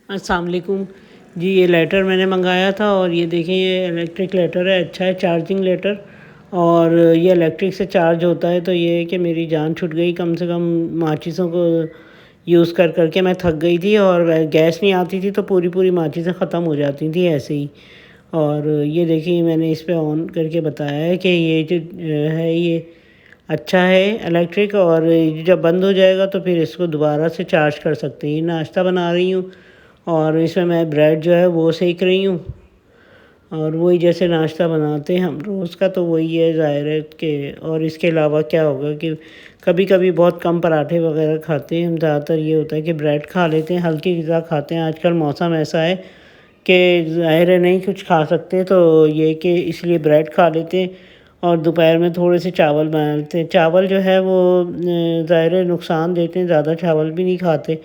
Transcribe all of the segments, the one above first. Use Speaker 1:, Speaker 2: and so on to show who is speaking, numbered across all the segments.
Speaker 1: अस्सलाम वालेकुम जी। ये लेटर मैंने मंगाया था और ये देखिए ये इलेक्ट्रिक लेटर है। अच्छा है, चार्जिंग लेटर। और ये इलेक्ट्रिक से चार्ज होता है। तो ये है कि मेरी जान छूट गई, कम से कम माचिसों को यूज़ कर कर के मैं थक गई थी। और गैस नहीं आती थी तो पूरी पूरी माचिसें ख़त्म हो जाती थी ऐसे ही। और ये देखिए मैंने इस पे ऑन करके बताया है कि ये जो है ये अच्छा है इलेक्ट्रिक। और ये जब बंद हो जाएगा तो फिर इसको दोबारा से चार्ज कर सकते हैं। नाश्ता बना रही हूँ और इसमें मैं ब्रेड जो है वो सेक रही हूँ। और वही जैसे नाश्ता बनाते हैं हम रोज़ का, तो वही है ज़ाहिर है कि। और इसके अलावा क्या होगा कि कभी कभी बहुत कम पराठे वगैरह खाते हैं हम। ज़्यादातर ये होता है कि ब्रेड खा लेते हैं, हल्की ग़िज़ा खाते हैं। आजकल मौसम ऐसा है कि ज़ाहिर है नहीं कुछ खा सकते, तो ये कि इसलिए ब्रेड खा लेते हैं। और दोपहर में थोड़े से चावल बना लेते हैं। चावल जो है वो ज़ाहिर है नुकसान देते हैं, ज़्यादा चावल भी नहीं खाते।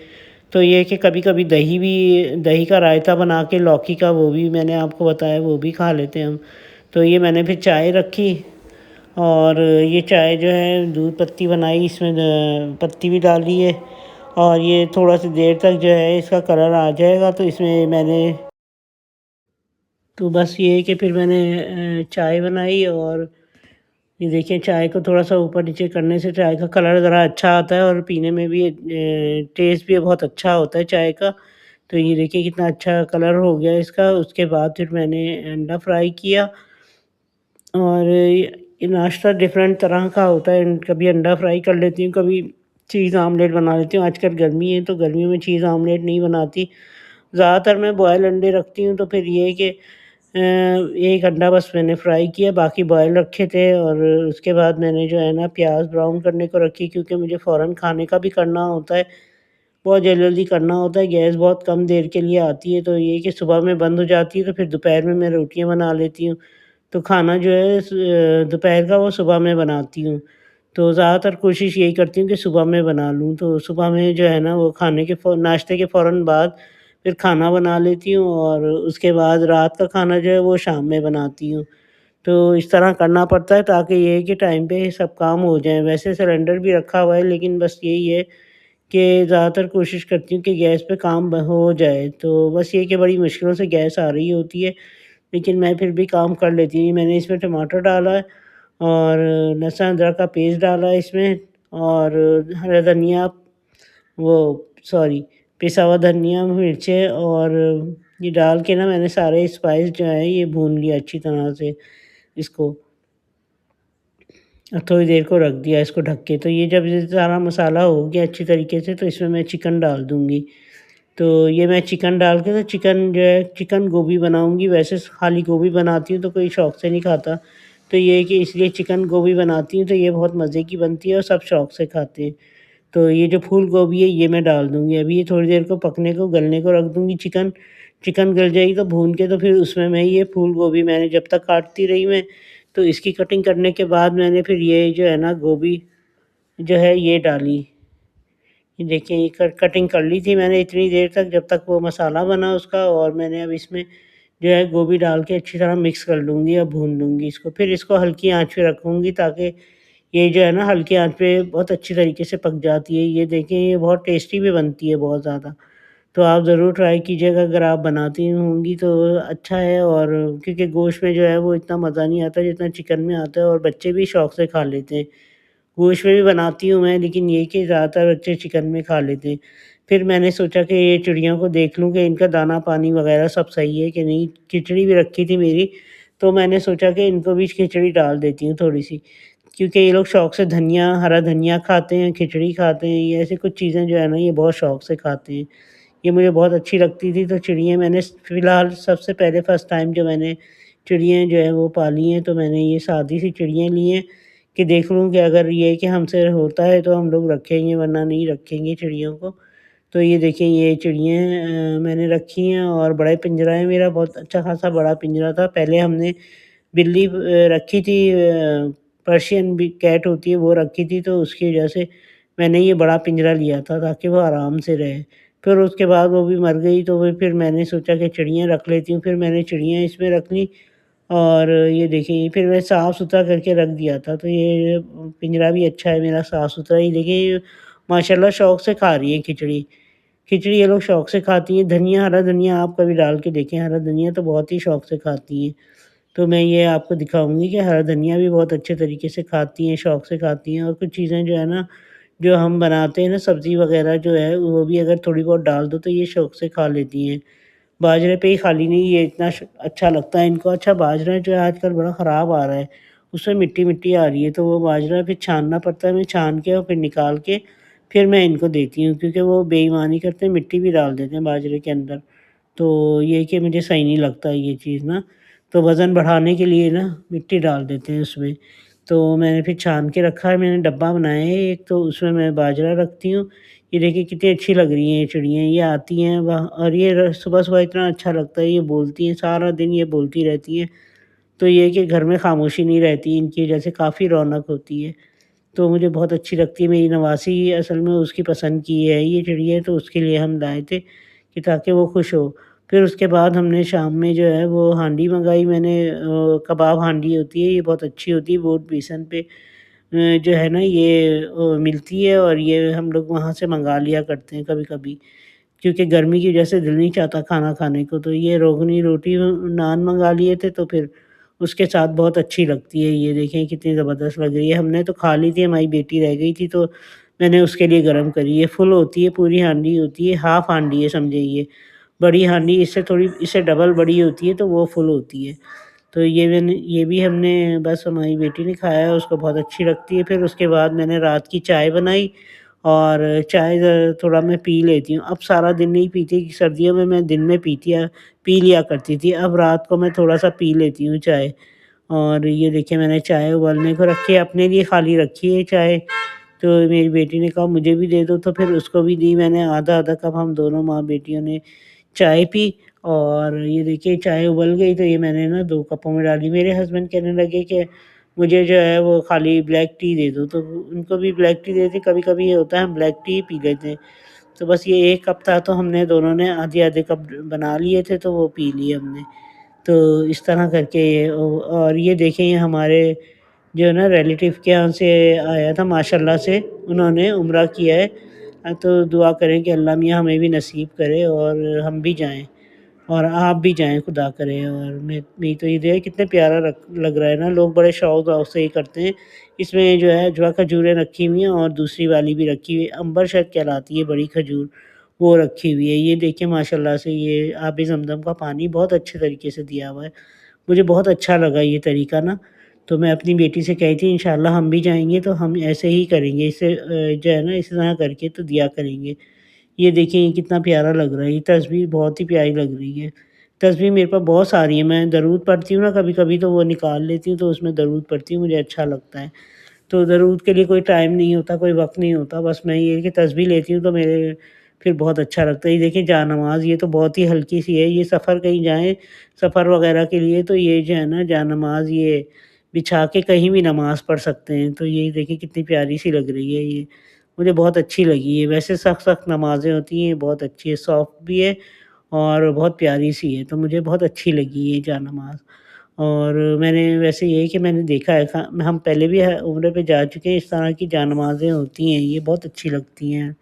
Speaker 1: तो ये है कि कभी-कभी दही का रायता बना के लौकी का, वो भी मैंने आपको बताया, वो भी खा लेते हैं हम। तो ये मैंने फिर चाय रखी और ये चाय जो है दूध पत्ती बनाई, इसमें पत्ती भी डाली है। और ये थोड़ा सी देर तक जो है इसका कलर आ जाएगा तो इसमें मैंने, तो बस ये है कि फिर मैंने चाय बनाई। और ये देखिए चाय को थोड़ा-सा ऊपर-नीचे करने से चाय का कलर ज़रा अच्छा आता है और पीने में भी टेस्ट भी बहुत अच्छा होता है चाय का। तो ये देखिए कितना अच्छा कलर हो गया इसका। उसके बाद फिर मैंने अंडा फ्राई किया। और ये नाश्ता डिफरेंट तरह का होता है। कभी अंडा फ्राई कर लेती हूँ, कभी चीज़ आमलेट बना लेती हूँ। आजकल गर्मी है तो गर्मियों में चीज़ आमलेट नहीं बनाती। ज़्यादातर मैं बॉयल अंडे रखती हूँ। तो फिर ये है कि एक अंडा बस मैंने फ्राई किया, बाकी बॉयल रखे थे। और उसके बाद मैंने जो है ना प्याज़ ब्राउन करने को रखी, क्योंकि मुझे फ़ौरन खाने का भी करना होता है। बहुत जल्दी-जल्दी करना होता है, गैस बहुत कम देर के लिए आती है। तो ये है कि सुबह में बंद हो जाती है तो फिर दोपहर में मैं रोटियाँ बना लेती हूँ। तो खाना जो है दोपहर का वो सुबह में बनाती हूँ। तो ज़्यादातर कोशिश यही करती हूँ कि सुबह में बना लूँ। तो सुबह में जो है ना वो खाने के नाश्ते के फ़ौरन बाद फिर खाना बना लेती हूँ। और उसके बाद रात का खाना जो है वो शाम में बनाती हूँ। तो इस तरह करना पड़ता है ताकि ये है कि टाइम पे सब काम हो जाएँ। वैसे सिलेंडर भी रखा हुआ है, लेकिन बस यही है कि ज़्यादातर कोशिश करती हूँ कि गैस पे काम हो जाए। तो बस ये कि बड़ी मुश्किलों से गैस आ रही होती है, लेकिन मैं फिर भी काम कर लेती हूँ। मैंने इसमें टमाटर डाला है और लहसुन अदरक का पेस्ट डाला है इसमें। और हरा धनिया, वो सॉरी, पिसा हुआ धनिया, मिर्चें और ये डाल के ना मैंने सारे स्पाइस जो है ये भून लिया अच्छी तरह से इसको। थोड़ी देर को रख दिया इसको ढक के। तो ये जब ये सारा मसाला हो गया अच्छी तरीके से तो इसमें मैं चिकन डाल दूँगी। तो ये मैं चिकन डाल के, तो चिकन जो है चिकन गोभी बनाऊँगी। वैसे खाली गोभी बनाती हूँ तो कोई शौक से नहीं खाता। तो ये है कि इसलिए चिकन गोभी बनाती हूँ तो ये बहुत मज़े की बनती है और सब शौक से खाते हैं। तो ये जो फूल गोभी है ये मैं डाल दूँगी। अभी ये थोड़ी देर को पकने को, गलने को रख दूँगी चिकन। चिकन गल जाएगी तो भून के, तो फिर उसमें मैं ये फूल गोभी मैंने जब तक काटती रही मैं, तो इसकी कटिंग करने के बाद मैंने फिर ये जो है ना गोभी जो है ये डाली। ये देखिए ये कटिंग कर ली थी मैंने इतनी देर तक जब तक वो मसाला बना उसका। और मैंने अब इसमें जो है गोभी डाल के अच्छी तरह मिक्स कर लूँगी और भून लूँगी इसको। फिर इसको हल्की आँच पे रखूँगी ताकि ये जो है ना हल्की आँच पे बहुत अच्छी तरीके से पक जाती है। ये देखें ये बहुत टेस्टी भी बनती है बहुत ज़्यादा। तो आप ज़रूर ट्राई कीजिएगा, अगर आप बनाती होंगी तो अच्छा है। और क्योंकि गोश्त में जो है वो इतना मज़ा नहीं आता जितना चिकन में आता है, और बच्चे भी शौक से खा लेते हैं। गोश्त में भी बनाती हूँ मैं, लेकिन ये कि ज़्यादातर बच्चे चिकन में खा लेते हैं। फिर मैंने सोचा कि ये चिड़ियों को देख लूँ कि इनका दाना पानी वग़ैरह सब सही है कि नहीं। खिचड़ी भी रखी थी मेरी, तो मैंने सोचा कि इनको भी खिचड़ी डाल देती हूँ थोड़ी-सी। क्योंकि ये लोग शौक से धनिया, हरा धनिया खाते हैं, खिचड़ी खाते हैं, ये ऐसी कुछ चीज़ें जो है ना ये बहुत शौक से खाते हैं। ये मुझे बहुत अच्छी लगती थी। तो चिड़ियाँ मैंने फ़िलहाल सबसे पहले फर्स्ट टाइम जो मैंने चिड़ियाँ जो है वो पाली हैं, तो मैंने ये सादी सी चिड़ियाँ ली हैं कि देख लूँ कि अगर ये है कि हमसे होता है तो हम लोग रखेंगे, वरना नहीं रखेंगे चिड़ियों को। तो ये देखिए ये चिड़ियाँ मैंने रखी हैं। और बड़ा ही पिंजरा है मेरा, बहुत अच्छा खासा बड़ा पिंजरा था। पहले हमने बिल्ली रखी थी, पर्शियन भी कैट होती है वो रखी थी, तो उसकी वजह से मैंने ये बड़ा पिंजरा लिया था ताकि वो आराम से रहे। फिर उसके बाद वो भी मर गई, तो फिर मैंने सोचा कि चिड़ियाँ रख लेती हूँ, फिर मैंने चिड़ियाँ इसमें रख ली। और ये देखिए फिर मैं साफ़-सुथरा करके रख दिया था। तो ये पिंजरा भी अच्छा है मेरा, साफ़-सुथरा। ये देखिए माशाल्लाह शौक से खा रही है खिचड़ी। खिचड़ी ये लोग शौक से खाती हैं, धनिया हरा धनिया आप कभी डाल के देखें, हरा धनिया तो बहुत ही शौक से खाती हैं। तो मैं ये आपको दिखाऊँगी कि हरा धनिया भी बहुत अच्छे तरीके से खाती हैं, शौक से खाती हैं और कुछ चीज़ें जो है ना, जो हम बनाते हैं ना सब्ज़ी वग़ैरह जो है, वो भी अगर थोड़ी बहुत डाल दो तो ये शौक से खा लेती हैं। बाजरे पे ही खाली नहीं ये इतना अच्छा लगता है इनको। अच्छा बाजरा जो है आजकल बड़ा ख़राब आ रहा है, उसमें मिट्टी-मिट्टी आ रही है, तो वो बाजरा फिर छानना पड़ता है, मैं छान के और फिर निकाल के फिर मैं इनको देती हूँ क्योंकि वो बेईमानी करते हैं, मिट्टी भी डाल देते हैं बाजरे के अंदर। तो ये कि मुझे सही नहीं लगता ये चीज़ ना, तो वज़न बढ़ाने के लिए ना मिट्टी डाल देते हैं उसमें। तो मैंने फिर छान के रखा है, मैंने डब्बा बनाया है एक, तो उसमें मैं बाजरा रखती हूँ। ये देखिए कितनी अच्छी लग रही हैं ये चिड़ियाँ, ये आती हैं वहाँ और ये सुबह-सुबह इतना अच्छा लगता है, ये बोलती हैं, सारा दिन ये बोलती रहती हैं। तो ये है कि घर में खामोशी नहीं रहती इनकी वजह से, काफ़ी रौनक होती है। तो मुझे बहुत अच्छी लगती है, मेरी नवासी असल में उसकी पसंद की है ये चिड़िया, तो उसके लिए हम लाए थे कि ताकि वो खुश हो। फिर उसके बाद हमने शाम में जो है वो हांडी मँगाई मैंने, कबाब हांडी होती है, ये बहुत अच्छी होती है, वोट बेसन पे जो है ना ये मिलती है और ये हम लोग वहाँ से मँगा लिया करते हैं कभी-कभी। क्योंकि गर्मी की वजह से दिल नहीं चाहता खाना खाने को, तो ये रोगनी रोटी नान मँगा लिए थे, तो फिर उसके साथ बहुत अच्छी लगती है। ये देखें कितनी ज़बरदस्त लग रही है। हमने तो खा ली थी, हमारी बेटी रह गई थी, तो मैंने उसके लिए गरम करी है। फुल होती है, पूरी हांडी होती है, हाफ़ हांडी है समझिए ये। बड़ी हांडी इससे डबल बड़ी होती है, तो वो फुल होती है। तो ये भी हमने बस हमारी बेटी ने खाया है, उसको बहुत अच्छी लगती है। फिर उसके बाद मैंने रात की चाय बनाई और चाय थोड़ा मैं पी लेती हूँ। अब सारा दिन नहीं पीती, सर्दियों में मैं दिन में पी लिया करती थी। अब रात को मैं थोड़ा-सा पी लेती हूँ चाय। और ये देखिए मैंने चाय उबालने को रखी है, अपने लिए खाली रखी है चाय। तो मेरी बेटी ने कहा मुझे भी दे दो, तो फिर उसको भी दी मैंने आधा-आधा कप, हम दोनों माँ-बेटियों ने चाय पी। और ये देखिए चाय उबल गई, तो ये मैंने ना 2 कपों में डाली। मेरे हस्बैंड कहने लगे कि मुझे जो है वो खाली ब्लैक टी दे दो, तो उनको भी ब्लैक टी दे दी। कभी-कभी ये होता है हम ब्लैक टी ही पी लेते हैं। तो बस ये 1 कप था, तो हमने दोनों ने आधे-आधे कप बना लिए थे, तो वो पी लिए हमने। तो इस तरह करके और ये देखें ये हमारे जो है ना रिलेटिव के यहाँ से आया था माशाल्लाह से, उन्होंने उम्रा किया है। तो दुआ करें कि अल्लाह मियाँ हमें भी नसीब करे और हम भी जाएँ और आप भी जाएँ, खुदा करे। और मेरी तो ये दुआ है, कितने प्यारा लग रहा है ना, लोग बड़े शौक-शौक से ये करते हैं। इसमें जो है जो खजूरें रखी हुई हैं और दूसरी वाली भी रखी हुई है, अंबर शायद कहलाती है बड़ी खजूर, वो रखी हुई है। ये देखिए माशाल्लाह से ये आबे ज़मज़म का पानी बहुत अच्छे तरीके से दिया हुआ है। मुझे बहुत अच्छा लगा ये तरीका ना, तो मैं अपनी बेटी से कही थी इंशाअल्लाह हम भी जाएँगे तो हम ऐसे ही करेंगे, जो है ना इस तरह करके तो दिया करेंगे। ये देखिए ये कितना प्यारा लग रहा है, ये तस्वीर बहुत ही प्यारी लग रही है। तस्वीर मेरे पास बहुत सारी है, मैं दरूद पढ़ती हूँ ना कभी-कभी, तो वो निकाल लेती हूँ, तो उसमें दरूद पढ़ती हूँ, मुझे अच्छा लगता है। तो दरूद के लिए कोई टाइम नहीं होता, कोई वक़्त नहीं होता, बस मैं ये है कि तस्बीह लेती हूँ तो मेरे फिर बहुत अच्छा लगता है। ये देखिए जानमाज़, ये तो बहुत ही हल्की-सी है, ये सफ़र कहीं जाएँ, सफ़र वग़ैरह के लिए तो ये जो है ना जानमाज़ ये बिछा के कहीं भी नमाज़ पढ़ सकते हैं। तो ये देखिए कितनी प्यारी-सी लग रही है ये, मुझे बहुत अच्छी लगी ये। वैसे सख्त-सख्त नमाज़ें होती हैं, ये बहुत अच्छी है, सॉफ्ट भी है और बहुत प्यारी-सी है, तो मुझे बहुत अच्छी लगी ये जानमाज़। और मैंने वैसे ये है कि मैंने देखा है हम पहले भी उम्रे पे जा चुके हैं, इस तरह की जानमाज़ें होती हैं, ये बहुत अच्छी लगती हैं।